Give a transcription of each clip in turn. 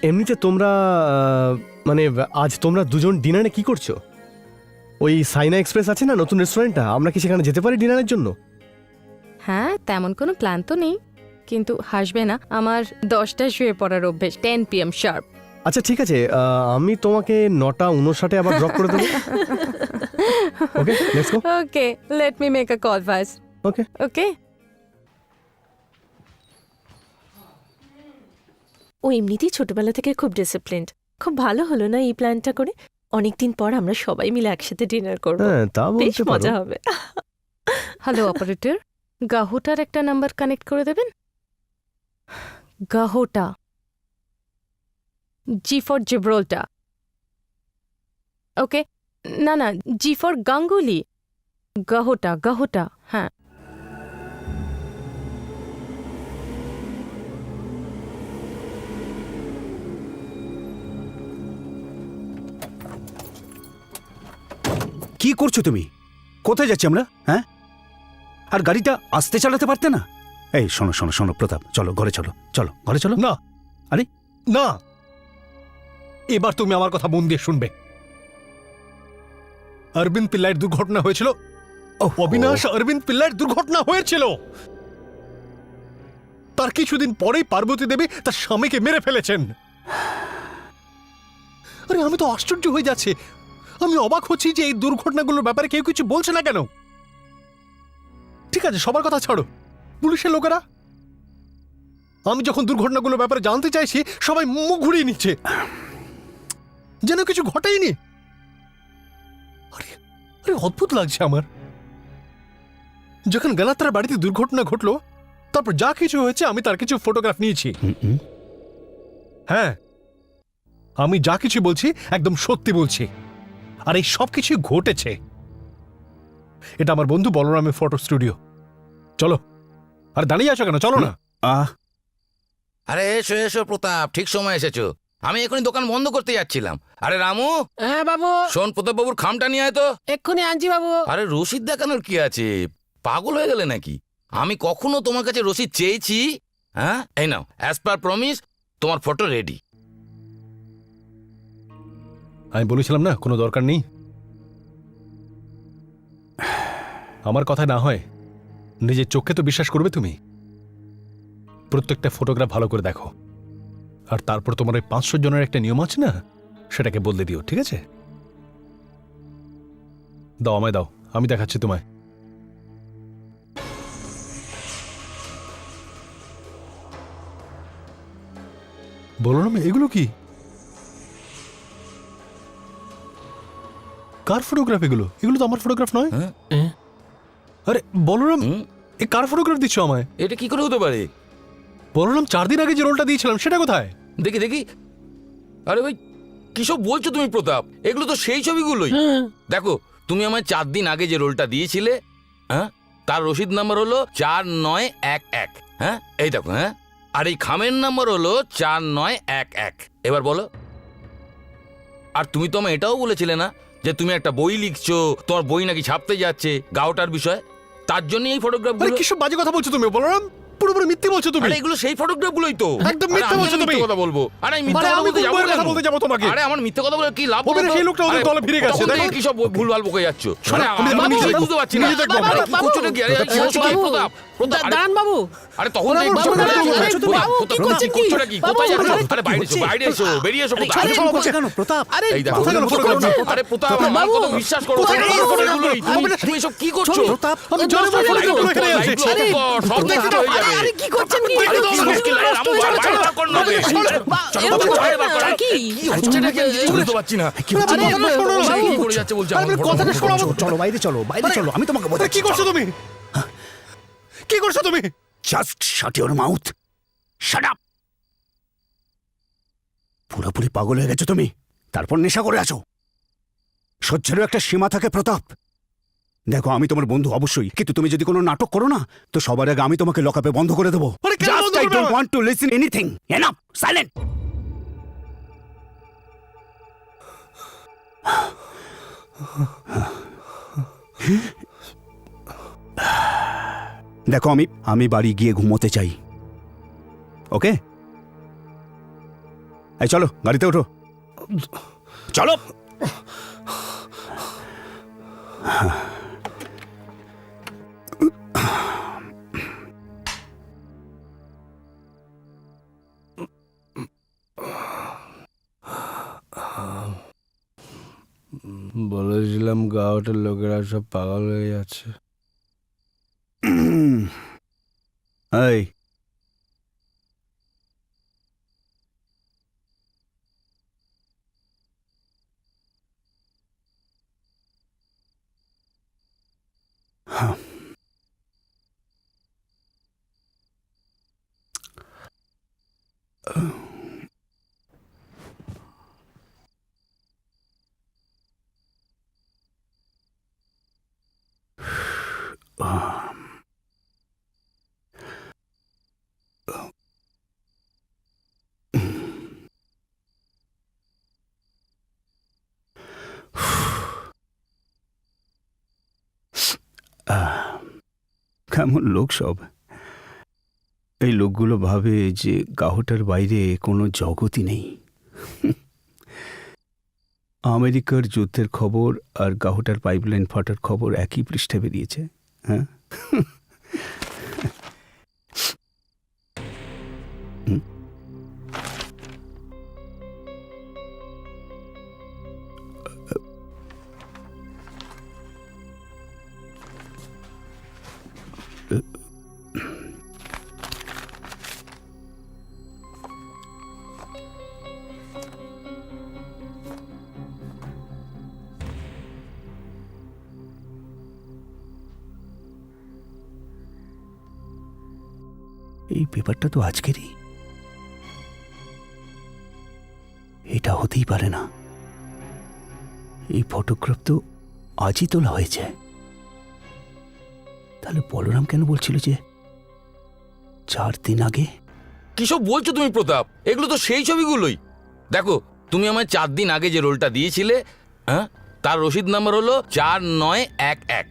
এমনিতে তোমরা মানে আজ তোমরা দুজন ডিনারে কি করছো? ওই সাইনা এক্সপ্রেস আছে না নতুন রেস্টুরেন্টটা, আমরা কি সেখানে যেতে পারি ডিনারের জন্য? হ্যাঁ, তেমন কোনো প্ল্যান তো নেই, কিন্তু হাসবে না, আমার 10টায় শুয়ে পড়ার অভ্যেস, 10 PM শার্প। আচ্ছা ঠিক আছে, আমি তোমাকে 9:59 আবার ড্রপ করে দেবো। Okay, let's go. Okay, let me make a call first. Okay. Okay. ও এমনিতেই ছোটবেলা থেকে খুব ডিসিপ্লিনড। খুব ভালো হলো না এই প্ল্যানটা করে। অনেকদিন পর আমরা সবাই মিলে একসাথে ডিনার করব। হ্যাঁ, তা বেশ বলতে পারো। মজা হবে। হ্যালো অপারেটর, গাহুটার একটা নাম্বার কানেক্ট করে দেবেন। গাহুটা, জি ফর জিব্রাল্টা। ওকে, না না, জি ফর গাঙ্গুলি। গাহুটা, গাহুটা, হ্যাঁ। কি করছো তুমি? কোথায় যাচ্ছি আমরা? হ্যাঁ, আর গাড়িটা আস্তে চালাতে পারতে না? এই শোনো শোনো শোনো প্রতাপ, চলো ঘরে চলো, চলো ঘরে চলো। না, আরে না, এবার তুমি আমার কথা মন দিয়ে শুনবে। অরবিন্দ পিল্লাইয়ের দুর্ঘটনা হয়েছিল। অবিনাশ অরবিন্দ পিল্লাইয়ের দুর্ঘটনা হয়েছিল। তার কিছুদিন পরেই পার্বতী দেবী তার স্বামীকে মেরে ফেলেছেন। আরে আমি তো আশ্চর্য হয়ে যাচ্ছি, আমি অবাক হচ্ছি যে এই দুর্ঘটনাগুলোর ব্যাপারে কেউ কিছু বলছে না কেন। ঠিক আছে, সবার কথা ছাড়ো, পুলিশের লোকেরা। আমি যখন দুর্ঘটনাগুলোর ব্যাপারে জানতে চাইছি, সবাই মুখ ঘুরিয়ে নিচ্ছে, যেন কিছু ঘটেইনি। আরে আরে অদ্ভুত লাগছে আমার। যখন গালাত্রার বাড়িতে দুর্ঘটনা ঘটলো, তারপর যা কিছু হয়েছে আমি তার কিছু ফটোগ্রাফ নিয়েছি। হ্যাঁ, আমি যা কিছু বলছি একদম সত্যি বলছি। আর এই সব কিছু ঘটেছে। এটা আমার বন্ধু বলরামের ফটো স্টুডিও। চলো। আর দাঁড়িয়ে আছো কেন? চলো না। আরে এসো এসো প্রতাপ, ঠিক সময় এসেছো। আমি এখনই দোকান বন্ধ করতে যাচ্ছিলাম। আরে রামু, হ্যাঁ বাবু, শোন, প্রতাপ বাবুর খামটা নিয়ে আয় তো। এক্ষুনি আনছি বাবু। আরে রসিদ দেখানোর কি আছে? পাগল হয়ে গেলে নাকি? আমি কখনো তোমার কাছে রসিদ চেয়েছি? হ্যাঁ, এই নাও, অ্যাজ পার প্রমিস তোমার ফটো রেডি। আমি বলেছিলাম না কোনো দরকার নেই। আমার কথা না হয় নিজের চোখে তো বিশ্বাস করবে তুমি। প্রত্যেকটা ফটোগ্রাফ ভালো করে দেখো, আর তারপর তোমার ওই 500 জনের একটা নিয়ম আছে না, সেটাকে বদলে দিও, ঠিক আছে? দাও, আমায় দাও, আমি দেখাচ্ছি তোমায়। বলো না, এগুলো কি? কার ফটোগ্রাফ এগুলো? এগুলো তো আমার ফটোগ্রাফ নয়। আরে বলরাম, এ কার ফটোগ্রাফ দিচ্ছ আমায়? এটা কি করে হতে পারে? বলরাম, 4 দিন আগে যে রোলটা দিয়েছিলাম সেটা কোথায়? দেখি দেখি। আরে ভাই, কিসব বলছো তুমি প্রতাপ? এগুলো তো সেই ছবিগুলোই। দেখো, তুমি আমায় 4 দিন আগে যে রোলটা দিয়েছিলে, হ্যাঁ, তার রসিদ নাম্বার হলো 4911। হ্যাঁ, এই দেখো। হ্যাঁ, আর এই খামের নাম্বার হলো 4911। এবার বলো। আর তুমি তো আমায় এটাও বলেছিলে না যে তুমি একটা বই লিখছো, তোমার বই নাকি ছাপতে যাচ্ছে গাওটার বিষয়, তার জন্য এই আরে ফটোগ্রাফগুলো। কিসব বাজে কথা বলছো তুমি বলরাম? পুরোপুরি মিথ্যে বলছো তুমি। আরে এগুলো সেই ফটোগ্রাফগুলোই তো। একদম আরে মিথ্যে আমি বলছো কেন তুমি। মিথ্যে কথা বলবো? আরে আমি মিথ্যে আরে কথা আমি বলতে কোন যাবো বইয়ের কেন? কথা বলতে যাবো তোমাকে? আরে আমার মিথ্যে কথা বলে কি লাভ? ওখানে বলো তো? সেই লোকটা ওদের আরে দলে ফিরে গেছে, তখন থেকে দেখো। কি সব ভুলভাল বকে যাচ্ছ? আরে আমি আমি নিজে নিজেই দেখবো। বুঝতে পারছি না। নিজে দেখবো। আরে কি করছো নাকি? আরে কি হচ্ছে কি? প্রতাপ, প্রতাপ, আরে দাঁড়ান বাবু। আরে তখন থেকে বাবু, কি বাবু, করছো? বাবু, প্রতাপ, বাবু, প্রতাপ, কি করছেন কি করছো নাকি? বাবু, কোথায় যাচ্ছ? আরে, আরে বাইরে এসো, বাইরে এসো, বেরিয়ে এসো প্রতাপ। কেন প্রতাপ? আরে এই দেখো, কোথায় গেল ফটোগ্রাফ? আরে প্রতাপ, আমার কথা বিশ্বাস করো। এগুলোই তুমি এসব কি করছো? প্রতাপ, আমি জানি না ফটোগ্রাফগুলো এখানে আছে। আরে সব দেখতে হয়ে যাবে। আরে কি করছেন কি? আরে কি মুশকিল? আরে রামু, বাইরে বার কর না ওকে। চলো তো বাইরে বার কর। কি? কি হচ্ছে নাকি? বুঝতে পারছি না। আরে কথাটা শোনো না। কি করে যাচ্ছে বলছে? আরে কথাটা শোনো। চলো বাইরে চলো, বাইরে চলো, আমি তোমাকে আরে বোঝাচ্ছি। কি করছো তুমি? কি করছো তুমি? Just shut your mouth, shut up. পুরোপুরি পাগল হয়ে গেছো তুমি, তারপর নেশা করে আছো। সহ্যেরও একটা সীমা থাকে প্রতাপ। দেখো, আমি তোমার বন্ধু অবশ্যই, কিন্তু তুমি যদি কোনো নাটক করো না, তো সবার আগে আমি তোমাকে লকআপে বন্ধ করে দেবো। আরে কেন বন্ধ জাস্ট আই করবে? Don't want to listen anything. Enough, silent. দেখো, আমি বাড়ি গিয়ে ঘুমোতে চাই, ওকে? এই চলো গাড়িতে ওঠো, চলো। বলেছিলাম গাওয়াটার লোকেরা সব পাগল হয়ে যাচ্ছে। এই কেমন লোক সব। এই লোকগুলো ভাবে যে গাহটার বাইরে কোনো জগতই নেই। আমেরিকার যুদ্ধের খবর আর গাহটার পাইপলাইন ফাটার খবর একই পৃষ্ঠে বেরিয়েছে। হ্যাঁ, এই পেপারটা তো আজকেরই। এটা হতেই পারে না। এই ফটোগ্রাফ তো আজই তোলা হয়েছে। তাহলে বলরাম কেন বলছিল যে 4 দিন আগে? কিসব বলছো তুমি প্রতাপ? এগুলো তো সেই ছবিগুলোই। দেখো, তুমি আমায় 4 দিন আগে যে রোলটা দিয়েছিলে, হ্যাঁ, তার রসিদ নাম্বার হলো 4911।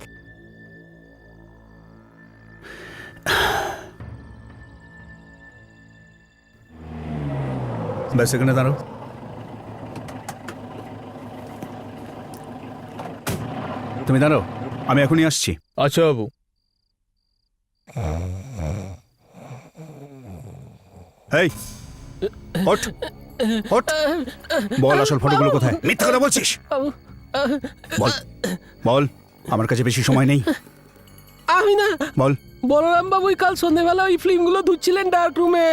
ব্যাস এখানে দাঁড়াও। তুমি দাঁড়াও, আমি এখনই আসছি। আচ্ছা বাবু। এই ওঠ, ওঠ। বল আসল ফটোগুলো কোথায়? মিথ্যা কথা বলছিস। বল, বল, আমার কাছে বেশি সময় নেই। আমি না, বল। বলরাম বাবুই কাল সন্ধ্যেবেলা ওই ফিল্মগুলো ধুচ্ছিলেন ডার্ক রুমে,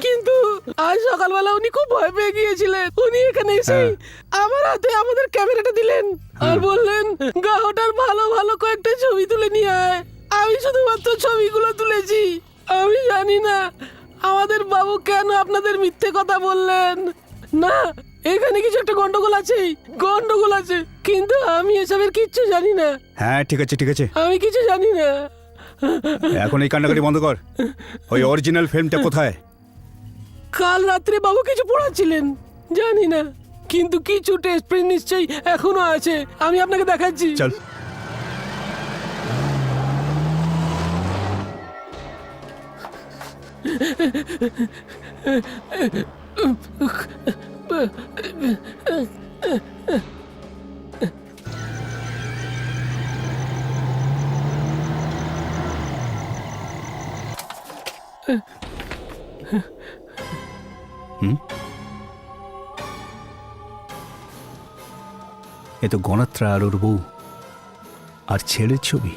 কিন্তু আজ সকালবেলা উনি খুব ভয় পেয়ে গিয়েছিলেন। উনি এখানে এসে আমার হাতে আমাদের ক্যামেরাটা দিলেন আর বললেন, গাহটার ভালো ভালো কয়েকটা ছবি তুলে নিয়ে আয়। আমি শুধুমাত্র ছবিগুলো তুলেছি। আমি জানি না আমাদের বাবু কেন আপনাদের মিথ্যে কথা বললেন। না, এখানে কিছু একটা গন্ডগোল আছে, গন্ডগোল আছে, কিন্তু আমি এসবের কিচ্ছু জানি না। হ্যাঁ ঠিক আছে, ঠিক আছে, আমি কিছু জানি না। এখন এই কান্নাকাটি বন্ধ কর। ওই অরিজিনাল ফিল্মটা কোথায়? কাল রাত্রে বাবু কিছু পড়াচ্ছিলেন, জানি না, কিন্তু কিছু টেস্ট প্রিন্ট নিশ্চয়ই এখনো আছে। আমি আপনাকে দেখাচ্ছি। চল। এ তো গণত্রা আর ওর বউ আর ছেলের ছবি।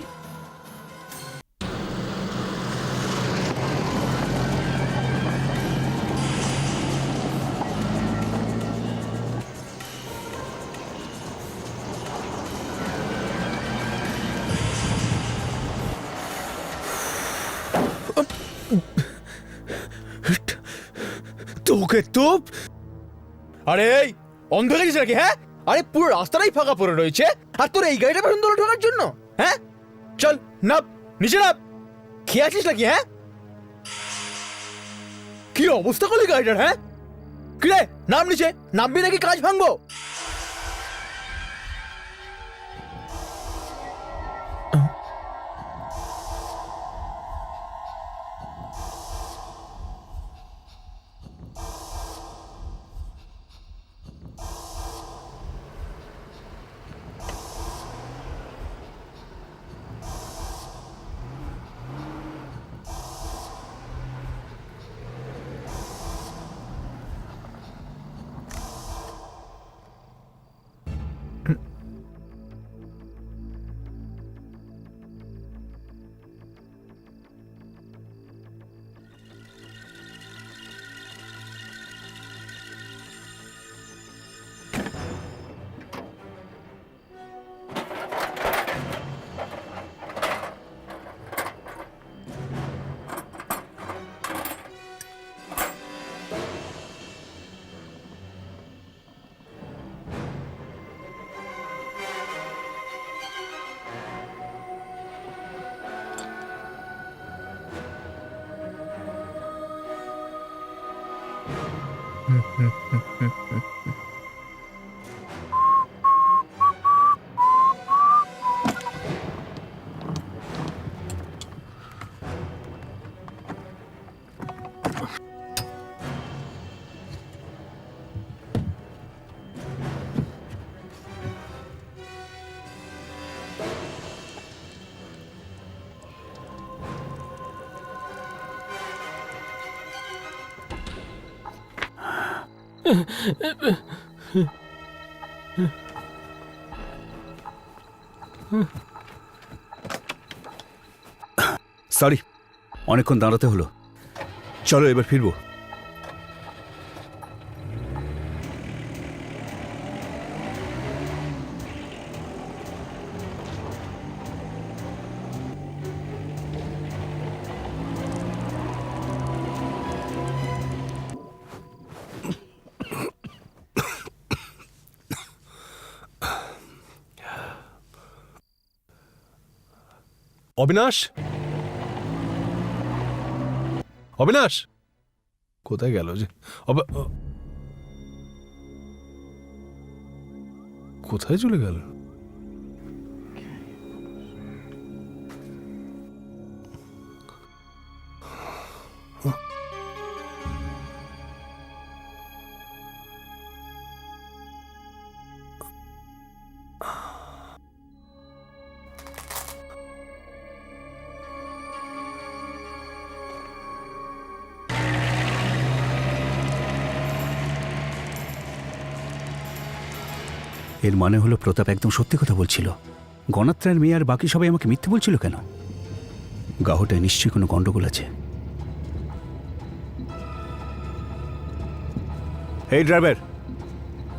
তোকে তো আরে এই অন্ধ গেছিস নাকি? হ্যাঁ, আরে পুরো রাস্তাটাই ফাঁকা পড়ে রয়েছে আর তোর এই গাড়িটা পর্যন্ত ঢোকার জন্য? হ্যাঁ, চল নাপ, নিচে নাপ। খেয়ে আছিস নাকি? হ্যাঁ, কি অবস্থা করলি গাড়িটার? হ্যাঁ, কি রে, নাম নিচে, নামবি নাকি কাজ ভাঙবো? সরি, অনেকক্ষণ দাঁড়াতে হলো। চলো এবার ফিরবো। অবিনাশ, অবিনাশ কোথায় গেল যে? কোথায় চলে গেল? এর মানে হলো প্রতাপ একদম সত্যি কথা বলছিল। গণাত্রার মেয়ে আর বাকি সবাই আমাকে মিথ্যে বলছিল কেন? গাহটায় নিশ্চয়ই কোনো গন্ডগোল আছে। এই ড্রাইভার,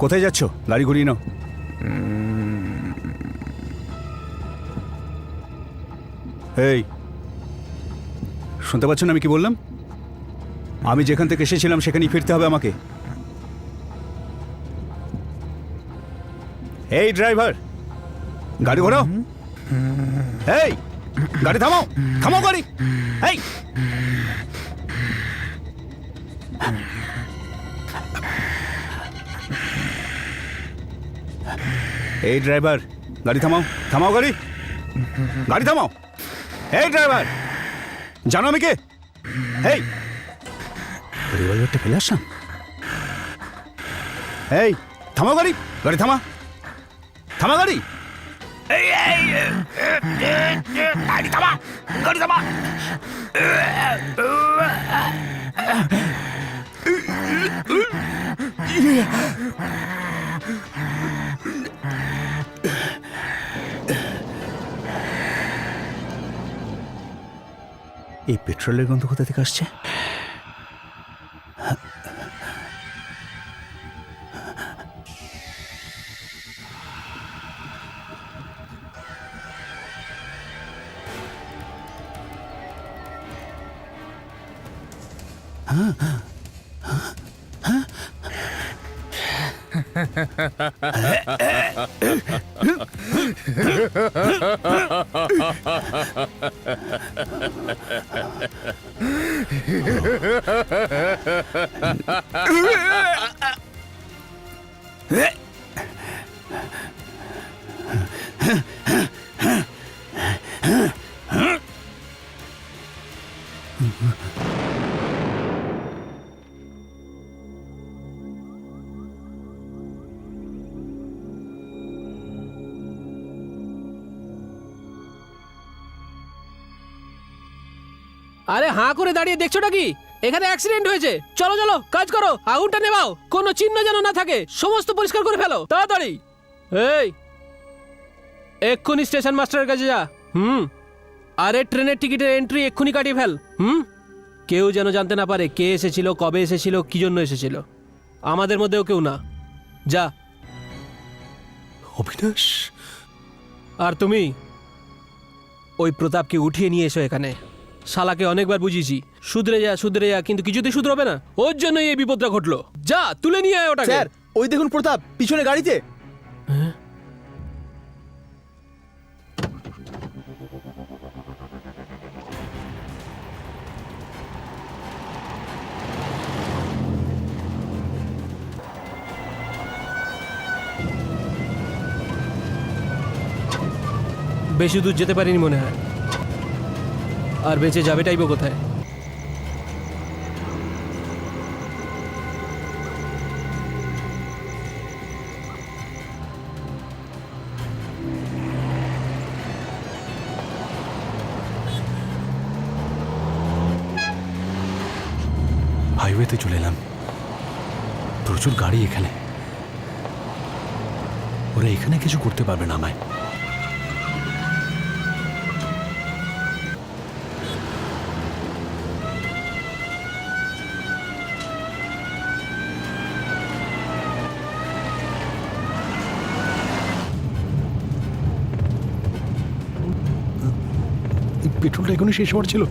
কোথায় যাচ্ছ? গাড়ি ঘুরিয়ে নাও। এই, শুনতে পাচ্ছ না আমি কি বললাম? আমি যেখান থেকে এসেছিলাম সেখানেই ফিরতে হবে আমাকে। এই ড্রাইভার, গাড়ি ঘোরাও। এই গাড়ি থামাও, থামাও গাড়ি। এই এই ড্রাইভার, গাড়ি থামাও, থামাও গাড়ি, গাড়ি থামাও। এই ড্রাইভার, জানো আমি কে? এই রিভলভারটা ফেলে আসলাম। এই থামাও গাড়ি, গাড়ি থামা, থামা গাড়ি। গাড়ি থামা, গাড়ি থামা। এই পেট্রোলের গন্ধ কোথা থেকে আসছে? আরে হাঁ করে দাঁড়িয়ে দেখছোটা কি? এখানে অ্যাক্সিডেন্ট হয়েছে। চলো চলো, কাজ করো, আগুনটা নেভাও। কোনো চিহ্ন যেন না থাকে, সমস্ত পরিষ্কার করে ফেলো তাড়াতাড়ি। এই এক্ষুনি স্টেশন মাস্টারের কাছে যা। আরে ট্রেনের টিকিটের এন্ট্রি এক্ষুনি কাটিয়ে ফেল। কেউ যেন জানতে না পারে কে এসেছিল, কবে এসেছিল, কি জন্য এসেছিল। আমাদের মধ্যেও কেউ না। যা। অবিনাশ, আর তুমি ওই প্রতাপকে উঠিয়ে নিয়ে এসো এখানে। শালাকে অনেকবার বুঝিয়েছি, শুধরে যা, কিন্তু কিছুতেই শুধরবে না। ওর জন্যই এই বিপদটা ঘটলো। যা, তুলে নিয়ে আয় ওটাকে। স্যার, ওই দেখুন প্রতাপ পিছনে গাড়িতে। বেশি দূর যেতে পারিনি মনে হয়। আর বেঁচে যাবেটাই বা কোথায়? হাইওয়েতে চলে এলাম, প্রচুর গাড়ি এখানে। ওরা এখানে কিছু করতে পারবে না আমায়। পেট্রোলটা এখনই শেষ হওয়ার ছিল।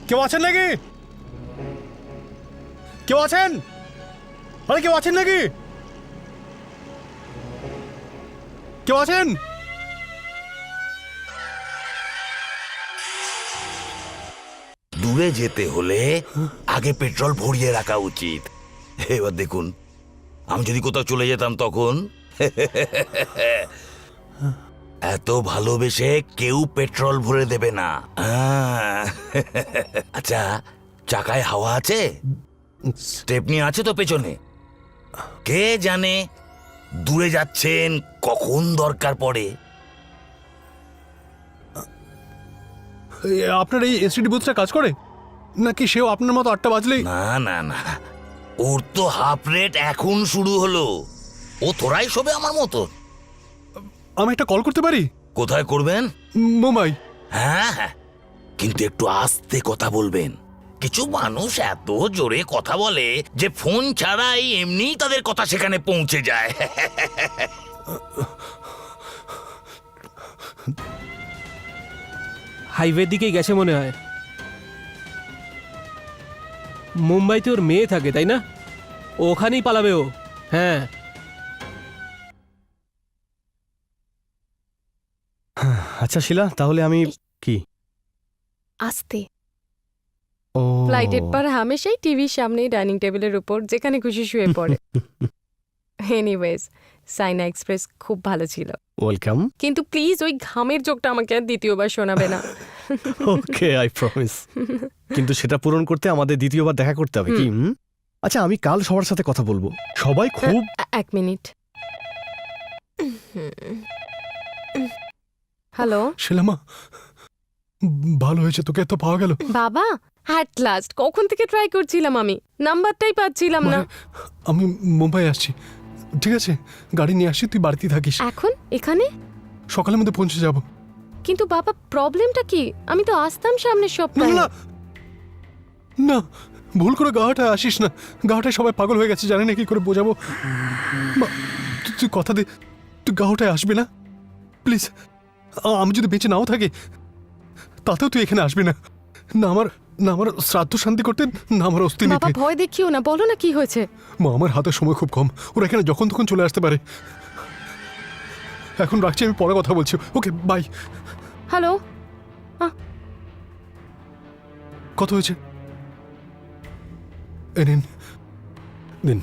কেউ আছেন নাকি? কেউ আছেন? আরে কেউ আছেন নাকি? কেউ আছেন? দূরে যেতে হলে আগে পেট্রোল ভরিয়ে রাখা উচিত। এবার দেখুন, আমি যদি কোথাও চলে যেতাম তখন এত ভালোবেসে কেউ পেট্রোল ভরে দেবে না। আচ্ছা, চাকায় হাওয়া আছে? স্টেপনি আছে তো পেছনে? কে জানে দূরে যাচ্ছেন, কখন দরকার পড়ে। আপনার এই এসটিডি বুথটা কাজ করে নাকি সেও আপনার মতো 8টা বাজলেই? না না না, ওর তো হাফ রেট এখন শুরু হলো। ও তোরাই সবে আমার মতো। আমি একটা কল করতে পারি? কোথায় করবেন? মুম্বাই। হ্যাঁ হ্যাঁ, কিন্তু একটু আস্তে কথা বলবেন। কিছু মানুষ এত জোরে কথা বলে যে ফোন ছাড়াই এমনিই তাদের কথা সেখানে পৌঁছে যায়। হাইওয়ের দিকেই গেছে মনে হয়। মুম্বাইতে ওর মেয়ে থাকে, তাই না? ওখানেই পালাবে ও। হ্যাঁ, আচ্ছা শিলা, তাহলে আমি কি? আস্তে। ও ফ্লাইটের পর হামেশাই টিভির সামনে ডাইনিং টেবিলের উপর যেখানে খুশি শুয়ে পড়ে। এনিওয়েজ, সাইনা এক্সপ্রেস খুব ভালো ছিল, ওয়েলকাম। কিন্তু প্লিজ ওই ঘামের জোকটা আমাকে আর দ্বিতীয়বার শোনাবে না। ওকে, আই প্রমিস। কিন্তু সেটা পূরণ করতে আমাদের দ্বিতীয়বার দেখা করতে হবে কি? আচ্ছা, আমি কাল সবার সাথে কথা বলবো। সবাই খুব এক মিনিট। হ্যালো শিলামা, ভালো হয়েছে তোকে এত পাওয়া গেল। বাবা, অ্যাট লাস্ট। কখন থেকে ট্রাই করছিলাম, আমি নাম্বারটাই পাচ্ছিলাম না। আমি মুম্বাই আসছি, ঠিক আছে? গাড়ি নিয়ে আসছি, তুই বাড়িতে থাকিস। এখন এখানে? সকালের মধ্যে পৌঁছে যাব। কিন্তু বাবা, প্রবলেমটা কি? আমি তো আসতাম সামনের না সপ্তাহে। না না, ভুল করে গাহাটায় আসিস না। গাহাটায় সবাই পাগল হয়ে গেছে, জানি না কি করে বোঝাবো। মা, তুই কথা দে, তুই গাহাটায় আসবি না প্লিজ। আমি যদি বেঁচে নাও থাকি তাতেও তুই এখানে আসবি না। না আমার শ্রাদ্ধ শান্তি করতে, না আমার অস্থি বাবা, নিতে। ভয় দেখিও না, বলো না কি হয়েছে। মা, আমার হাতে সময় খুব কম, ওরা এখানে যখন তখন চলে আসতে পারে। এখন রাখছি, আমি পরে কথা বলছি। ওকে, বাই। হ্যালো, কত হয়েছে? এ নিন, দিন।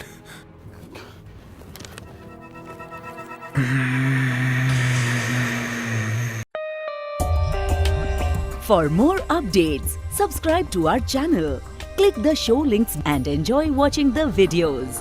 For more updates, subscribe to our channel, click the show links and enjoy watching the videos.